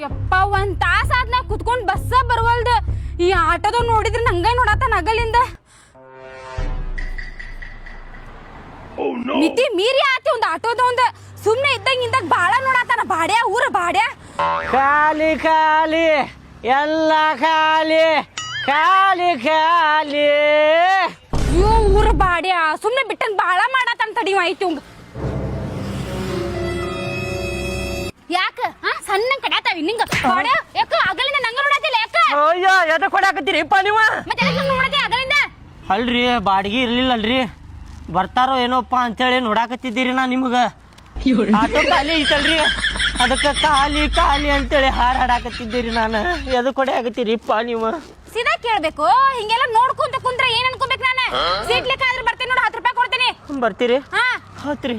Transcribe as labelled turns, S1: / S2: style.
S1: ಯಪ್ಪ ಒಂದ್ ತಾಸ ಆದ್ನ ಕುತ್ಕೊಂಡ್ ಬಸ್ಸ ಬರುವಲ್ದ ಈ ಆಟೋದ ನೋಡಿದ್ರೆ ನಂಗ ನೋಡಾತ ನಗಲಿಂದ ಮಿತಿ ಮೀರಿ ಆತಿ ಒಂದ್ ಆಟೋದ ಒಂದ್ ಸುಮ್ನೆ ಇದ್ದಂಗ ಬಾಳ ನೋಡಾತಾನ ಬಾಡ್ಯಾ ಊರ ಬಾಡ್ಯಾ
S2: ಖಾಲಿ ಖಾಲಿ ಎಲ್ಲ ಖಾಲಿ ಖಾಲಿ ಖಾಲಿ
S1: ಅಯ್ಯೋ ಊರ ಬಾಡ್ಯಾ ಸುಮ್ನೆ ಬಿಟ್ಟನ್ ಬಾಳ ಮಾಡಾತಾನ ತಡಿ ಆಯ್ತು ಯಾಕ ಸಣ್ಣ ಕಡಾತಾವಿ ನಿಂಗ ಬಾಡ್ಯಾ ಯಾಕ ಅಗಲಿಂದ ನಂಗ ನೋಡಾತಿಲ್ಲ ಯಾಕ
S2: ಅಯ್ಯೋ ಎದ ಕೊಡಾಕತ್ತೀರಿಪ್ಪ ನೀವ
S1: ಮತ್ತೆ ನೋಡಾತಿ ಅಗಲಿಂದ
S2: ಅಲ್ರಿ ಬಾಡಿಗೆ ಇರ್ಲಿಲ್ಲಲ್ರಿ ಬರ್ತಾರೋ ಏನೋಪ್ಪ ಅಂತೇಳಿ ನೋಡಾಕತ್ತಿದ್ದೀರಿ ನಾ ನಿಮ್ಗ ಆಟೋ ಖಾಲಿ ಐತಲ್ರಿ ಅದಕ್ಕೆ ಖಾಲಿ ಖಾಲಿ ಅಂತೇಳಿ ಹಾರಾಡಾಕತ್ತಿದ್ದೀರಿ ನಾನು ಎದು ಕೊಡೆ ಆಗತ್ತೀರಿಪ್ಪ ನೀವು
S1: ಸೀದಾ ಕೇಳ್ಬೇಕು ಹಿಂಗೆಲ್ಲ ನೋಡ್ಕೊಂತ ಕುಂತ್ರ ಏನ್ ಅನ್ಕೋಬೇಕು ನಾನು ಸೀಟ್ ಲೆಕ್ಕ ಆದ್ರೆ ಬರ್ತೀನಿ ನೋಡು 10 ರೂಪಾಯಿ ಕೊಡ್ತೀನಿ
S2: ಬರ್ತೀರಿ
S1: ಹಾ
S2: ಹತ್ರಿ